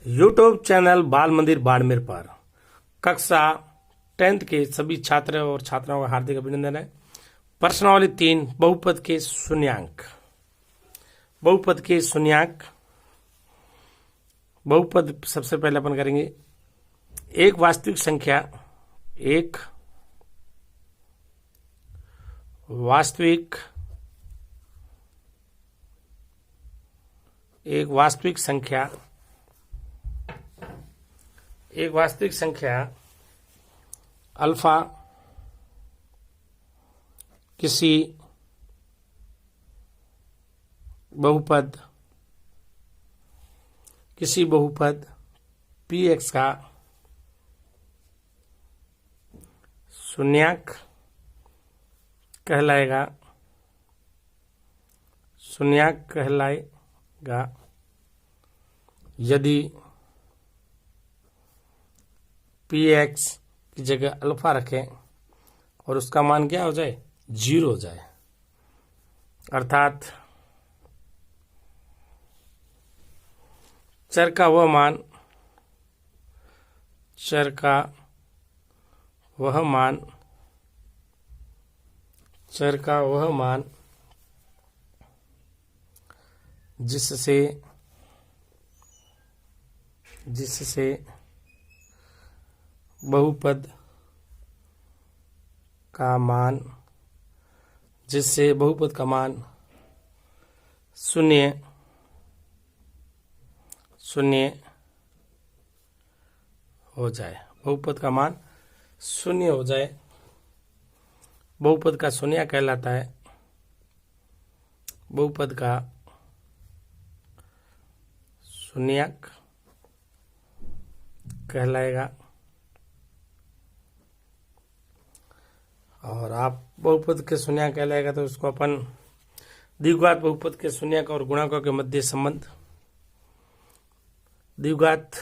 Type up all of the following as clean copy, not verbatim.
YouTube channel बाल मंदिर बाड़मेर पर कक्षा 10th के सभी छात्र और छात्राओं का हार्दिक अभिनंदन है। प्रश्नावली 3 बहुपद के शून्यांक। बहुपद के शून्यांक। बहुपद सबसे पहले अपन करेंगे। एक वास्तविक संख्या, एक वास्तविक संख्या अल्फा किसी बहुपद पी एक्स का शून्यांक कहलाएगा यदि पी एक्स की जगह अल्फा रखें और उसका मान क्या हो जाए, 0 हो जाए। अर्थात चर का वह मान जिससे बहुपद का मान शून्य हो जाए। बहुपद का मान शून्य हो जाए। बहुपद का शून्य कहलाता है। बहुपद का शून्यक कहलाएगा। और आप बहुपद के शून्यक कहलाएगा तो उसको अपन द्विघात बहुपद के शून्यक और गुणकों के मध्य संबंध, द्विघात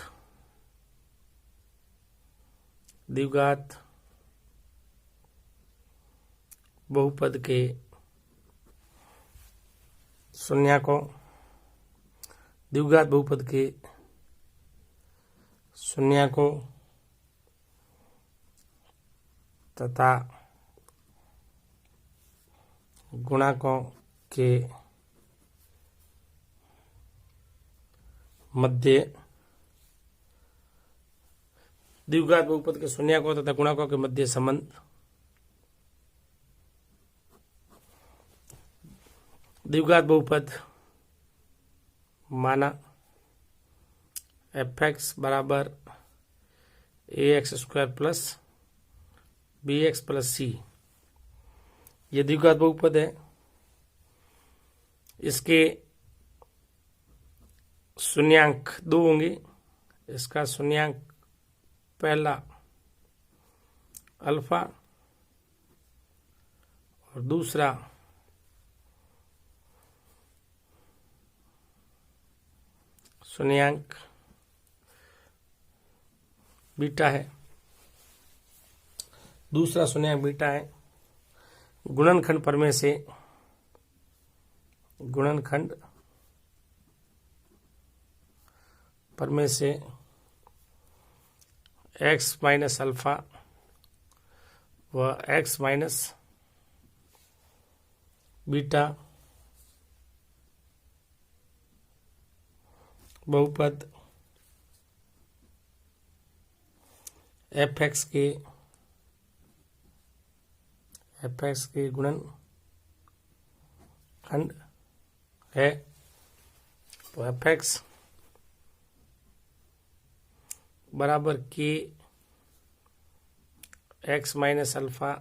बहुपद के शून्यकों, द्विघात बहुपद के शून्यकों तथा गुणकों के मध्य, द्विघात बहुपद के शून्यकों तथा गुणकों के मध्य संबंध, द्विघात बहुपद माना एफ एक्स बराबर a x square plus b x plus c. ये द्विघात बहुपद है। इसके शून्यांक 2 होंगे। इसका शून्यांक पहला अल्फा और दूसरा शून्यांक बीटा है। गुणनखंड पर में से x माइनस अल्फा व x माइनस बीटा बहुपद एफ एक्स के गुणनखंड है। तो एफ एक्स बराबर के एक्स माइनस अल्फा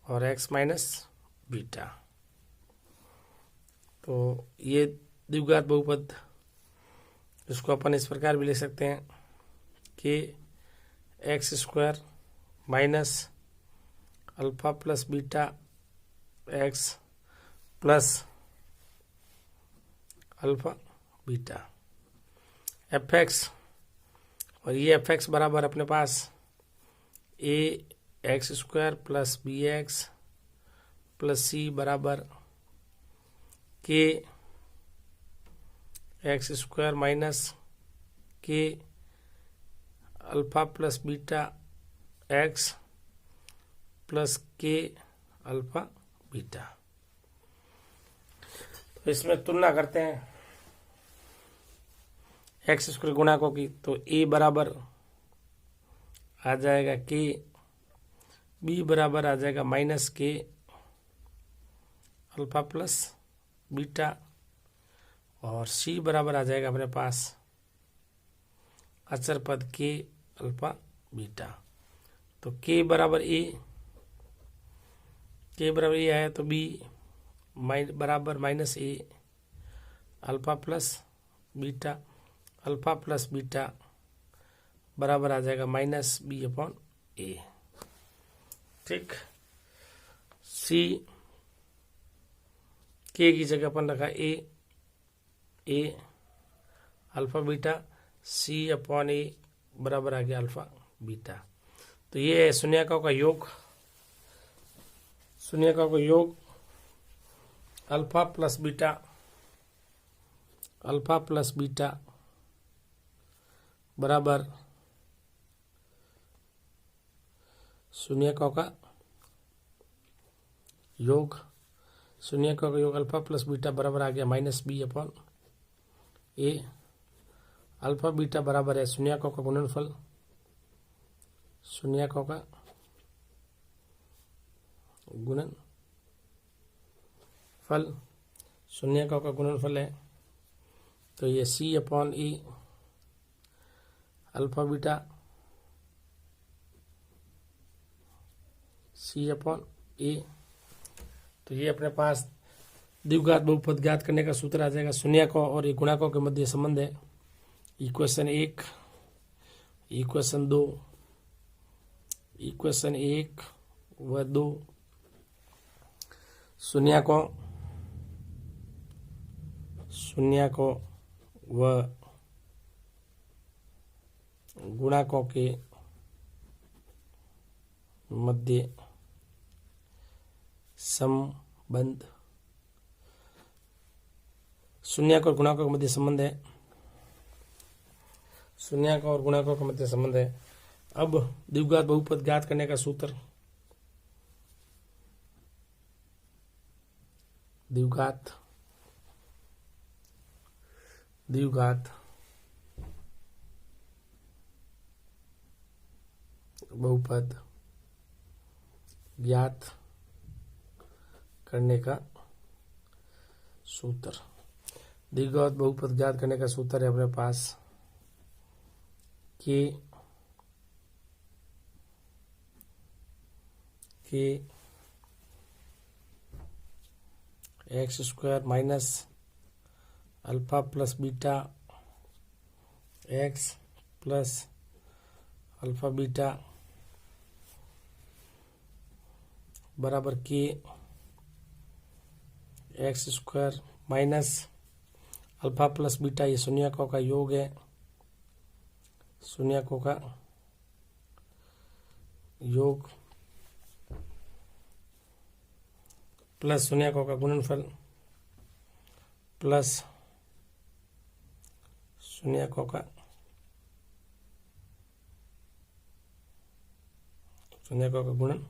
और एक्स माइनस बीटा। तो ये द्विघात बहुपद, इसको अपन इस प्रकार भी लिख सकते हैं कि x square minus alpha plus beta x plus alpha beta f x, और ये एफ एक्स बराबर अपने पास a x square plus b x plus c बराबर k x square minus k alpha plus beta x plus k alpha beta. तो इसमें तुलना करते हैं एक्स स्क्वायर गुणाकों की, तो ए बराबर आ जाएगा के, बी बराबर आ जाएगा minus k alpha plus beta, और सी बराबर आ जाएगा अपने पास अचर पद के अल्फा बीटा। तो के बराबर ए, के बराबर ए है तो बी बराबर minus a alpha plus beta, alpha plus beta बराबर आ जाएगा माइनस बी अपॉन ए। ठीक, सी के की जगह अपन रखा ए अल्फा बीटा, सी अपॉन ए बराबर आ गया अल्फा बीटा। तो ये है शून्यकों का योग। शून्यकों का योग alpha plus beta, alpha plus beta बराबर शून्यकों का योग। शून्यकों का योग अल्फा प्लस बीटा बराबर आ गया minus b upon a. Alpha beta बराबर है शून्यकों का गुणनफल, शून्यकों का गुणनफल, शून्यकों का गुणनफल है। तो ये सी अपॉन ई अल्फा बीटा, सी अपॉन ए। तो ये अपने पास द्विघात बहुपद ज्ञात करने का सूत्र आ जाएगा। शून्यकों और ये गुणाकों के मध्य संबंध है। इक्वेशन 1, इक्वेशन 2, इक्वेशन 1 व 2 शून्यकों व गुणाकों के मध्य संबंध, शून्यकों और गुणाकों के मध्य संबंध है। शून्यकों और गुणाकों के मध्य संबंध है। अब द्विघात बहुपद ज्ञात करने का सूत्र, द्विघात बहुपद ज्ञात करने का सूत्र, द्विघात बहुपद ज्ञात करने का सूत्र है अपने पास के x square minus alpha plus beta x plus alpha beta बराबर k x square minus alpha plus beta, ये शून्यकों का योग है, शून्यकों का योग प्लस शून्यकों का गुणनफल प्लस शून्यकों का गुणनफल,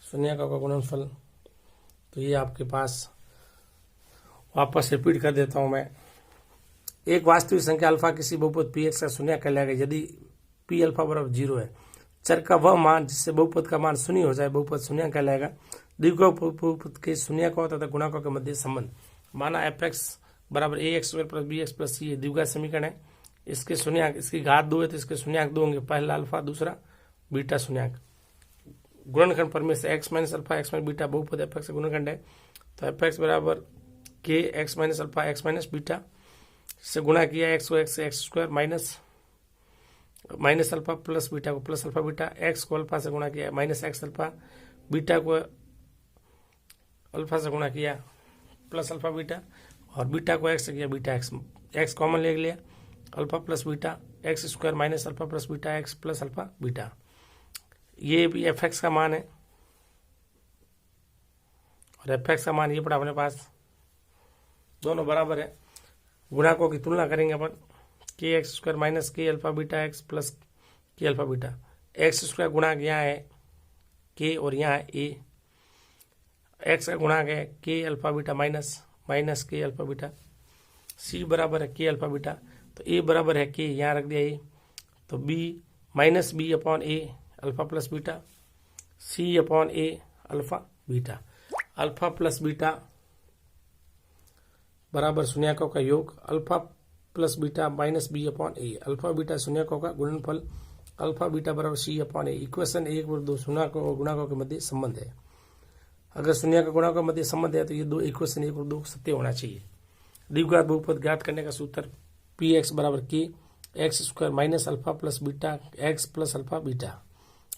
शून्यकों का गुणनफल। तो ये आपके पास वापस रिपीट कर देता हूं मैं। एक वास्तविक संख्या अल्फा किसी बहुपद पी एक्स का शून्य कहलाएगा यदि पी अल्फा बराबर 0 है। चर का वह मान जिससे बहुपद का मान शून्य हो जाए बहुपद शून्य कहलाएगा। द्विघात बहुपद के शून्यकों तथा गुणाकों के मध्य संबंध, माना एफ एक्स बराबर a x square plus b x plus c, द्विघात समीकरण है। इसके शून्यक, इसकी घात 2 है तो इसके शून्यक 2 होंगे, पहला अल्फा दूसरा बीटा शून्यक। गुणनखंड परमेय से x minus alpha x minus beta बहुपद एफ एक्स गुणनखंड है। तो एफ एक्स बराबर k x minus alpha x minus beta से गुणा किया, एक्स को एक्स से x square minus alpha plus beta को प्लस अल्फा बीटा, एक्स को अल्फा से गुणा किया माइनस एक्स अल्फा, बीटा को अल्फा से गुणा किया प्लस अल्फा बीटा, और बीटा को एक्स से किया बीटा एक्स, एक्स कॉमन ले लिया, alpha plus beta x square minus alpha plus beta x plus alpha beta. ये भी एफ एक्स का मान है और एफ एक्स का मान ये पड़ा अपने पास दोनों बराबर है। गुणाकों की तुलना करेंगे अपन, के x square minus k alpha beta x plus k alpha beta. X square गुणाक यहाँ है के और यहाँ है ए, एक्स का गुणाक है के alpha beta minus k alpha beta, सी बराबर है के अल्फा बीटा, तो ए बराबर है के, यहाँ रख दिया ए, तो b minus b upon a alpha plus beta, c upon a alpha beta. Alpha plus beta बराबर शून्यकों का योग, alpha plus beta minus b upon a, alpha beta शून्यकों का गुणनफल, अल्फा बीटा बराबर सी अपॉन ए। इक्वेशन 1 और 2 शून्यकों और गुणाकों के मध्य संबंध है। अगर शून्य का गुणाकों के मध्य संबंध है तो ये दो इक्वेशन 1 और 2 सत्य होना चाहिए। द्विघात बहुपद ज्ञात करने का सूत्र पी एक्स बराबर k x square minus alpha plus beta x plus alpha beta,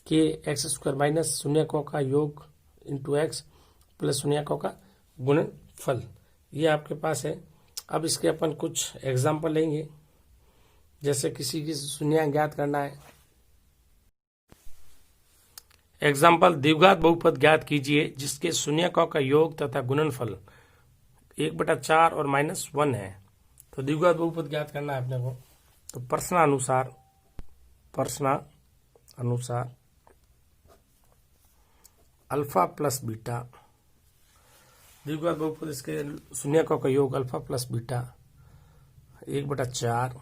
के एक्स स्क्वायर माइनस शून्यकों का योग इंटू एक्स प्लस शून्यकों का गुणनफल। ये आपके पास है। अब इसके अपन कुछ एग्जाम्पल लेंगे, जैसे किसी की शून्य ज्ञात करना है। एग्जाम्पल, द्विघात बहुपद ज्ञात कीजिए जिसके शून्यकों का योग तथा गुणनफल 1/4 और -1 है। तो द्विघात बहुपद ज्ञात करना है अपने को, तो प्रश्नानुसार अल्फा प्लस बीटा, द्विघात बहुपद इसके शून्यकों का योग अल्फा प्लस बीटा 1/4,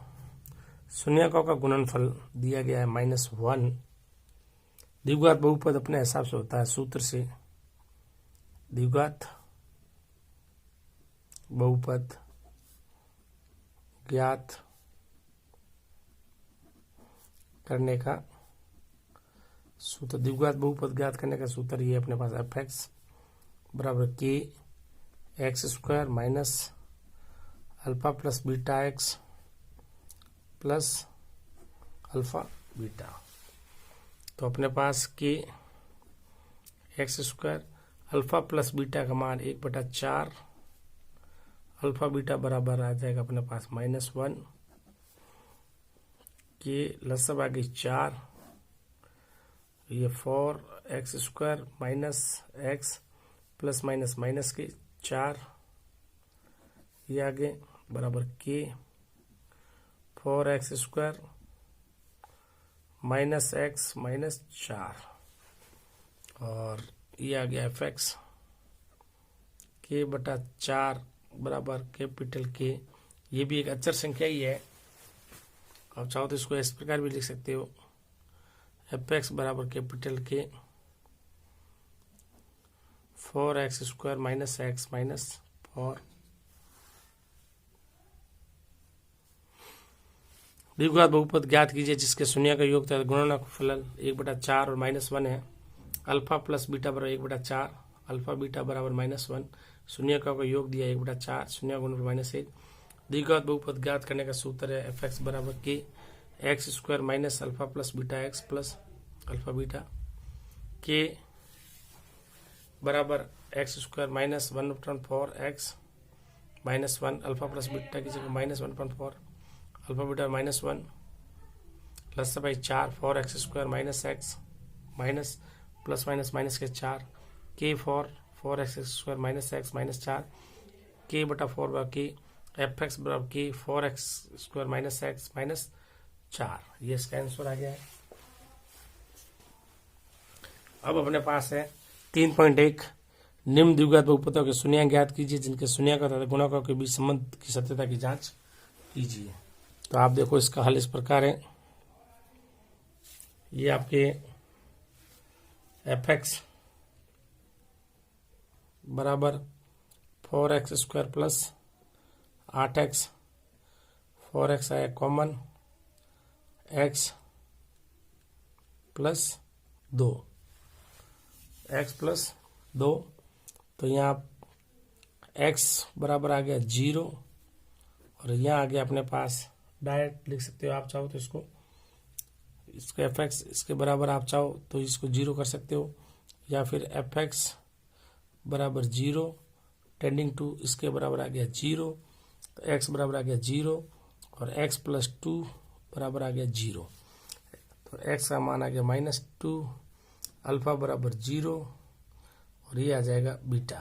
शून्यकों का गुणनफल दिया गया है -1। द्विघात बहुपद अपने हिसाब से होता है सूत्र से, द्विघात बहुपद ज्ञात करने का सूत्र, द्विघात बहुपद ज्ञात करने का सूत्र ये अपने पास एफ एक्स बराबर k x square minus alpha plus beta x plus alpha beta. तो अपने पास के x square alpha plus beta का मान 1/4, अल्फा बीटा बराबर आ जाएगा अपने पास -1, के लसब आ गई 4, ये 4x square minus x plus minus minus के 4, ये आगे बराबर के 4x square minus x minus 4, और ये आ गया fx k/4 बराबर कैपिटल के। ये भी एक अचर संख्या ही है, आप चाहो तो इसको इस प्रकार भी लिख सकते हो, fx बराबर कैपिटल के 4x square minus x minus 4। द्विघात बहुपद ज्ञात कीजिए जिसके शून्य का योग तथा गुणनफल 1/4 और -1 है। अल्फा प्लस बीटा बराबर 1/4, अल्फा बीटा बराबर -1, शून्य का योग दिया 1/4, शून्य गुणनफल -1। द्विघात बहुपद ज्ञात करने का सूत्र है एफ एक्स बराबर k x square minus alpha plus beta x plus alpha beta, के बराबर x square minus 1/4 x minus 1, alpha plus beta की जगह -1/4 alpha beta -1 plus 4 4x square minus x minus plus minus minus के 4, के 4x square minus x minus 4, के बटा 4 बराबर के एफ एक्स बराबर के 4x square minus x minus 4। ये इसका आंसर आ गया है। अब अपने पास है 3.1, निम्न द्विघात बहुपदों के शून्य ज्ञात कीजिए जिनके शून्य का तथा गुणकों के बीच संबंध की सत्यता की जांच कीजिए। तो आप देखो इसका हल इस प्रकार है, ये आपके एफ एक्स बराबर 4x square plus 8x, 4x आया common, x plus 2, x plus 2, तो यहाँ x बराबर आ गया 0, और यहाँ आ गया अपने पास डायरेक्ट लिख सकते हो आप चाहो तो इसको एफ एक्स इसके बराबर आप चाहो तो इसको 0 कर सकते हो, या फिर एफ एक्स बराबर 0 टेंडिंग टू इसके बराबर आ गया 0, तो एक्स बराबर आ गया 0 और x प्लस 2 बराबर आ गया 0, तो x का मान आ गया -2, अल्फा बराबर 0 और ये आ जाएगा बीटा।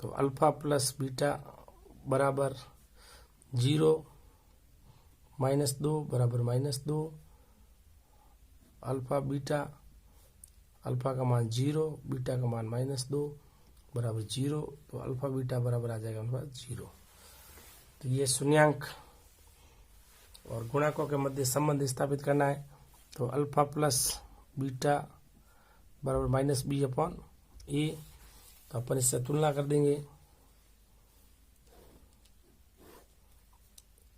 तो अल्फा प्लस बीटा बराबर 0, -2 बराबर -2, अल्फा बीटा, अल्फा का मान 0, बीटा का मान -2 बराबर 0, तो अल्फा बीटा बराबर आ जाएगा हमारे पास 0। तो ये शून्यांक और गुणकों के मध्य संबंध स्थापित करना है। तो अल्फा प्लस बीटा बराबर -b/a, तो अपन इससे तुलना कर देंगे।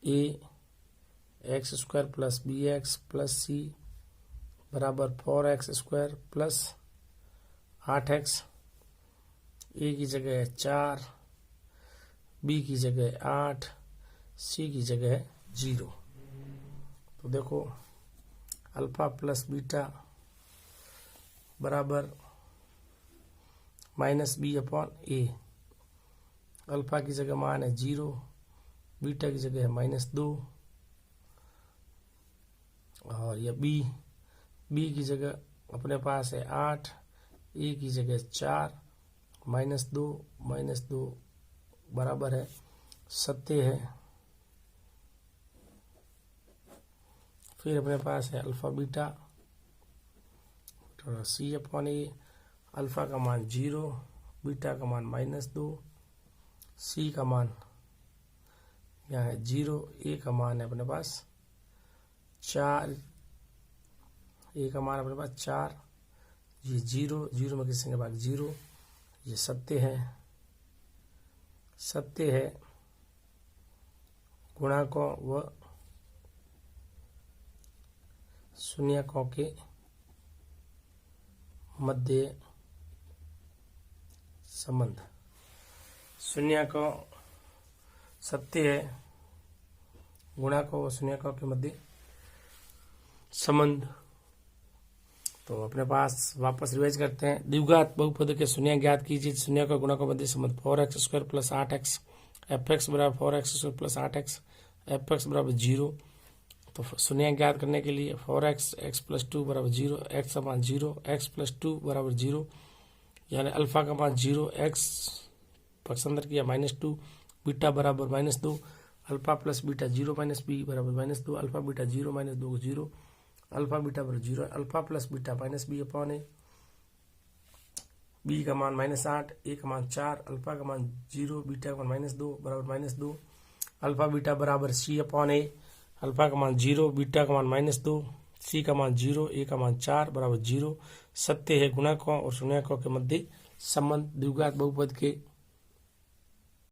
a(x² + bx + c) बराबर 4x² + 8x। a की जगह है 4, b की जगह है 8, c की जगह है 0। तो देखो अल्फा प्लस बीटा बराबर -b/a। अल्फा की जगह मान है 0, बीटा की जगह है -2, और यह बी की जगह अपने पास है 8, ए की जगह 4, -2 बराबर है सत्य है। फिर अपने पास है अल्फा बीटा c/a। अल्फा का मान 0, बीटा का मान -2, c का मान यहाँ है 0, a का मान है अपने पास 4, a का मान अपने पास 4, ये 0 में किसी के भाग 0, ये सत्य है गुणाकों व शून्यकों के मध्य संबंध। शून्यकों सत्य है, गुणाकों व शून्यकों के मध्य संबंध। तो अपने पास वापस रिवाइज करते हैं। द्विघात बहुपद के शून्यक ज्ञात कीजिए। शून्यकों और गुणकों के मध्य संबंध 4x² + 8x, fx बराबर 4x² + 8x, fx बराबर 0। तो शून्यक ज्ञात करने के लिए 4x, x + 2 बराबर 0, x का मान 0, x + 2 बराबर 0, यानी अल्फा का मान 0, x पक्षांतर किया -2, बीटा बराबर -2, अल्फा प्लस बीटा 0 - b बराबर -2, अल्फा बीटा 0 - 2 0, अल्फा बीटा बराबर 0, alpha plus beta -b/a, b का मान -8, a का मान 4, अल्फा का मान 0, बीटा का मान -2 बराबर -2, अल्फा बीटा बराबर c/a, अल्फा का मान 0, बीटा का मान -2, c का मान 0, a का मान 4 बराबर 0। सत्य है गुणकों और शून्यकों के मध्य संबंध द्विघात बहुपद के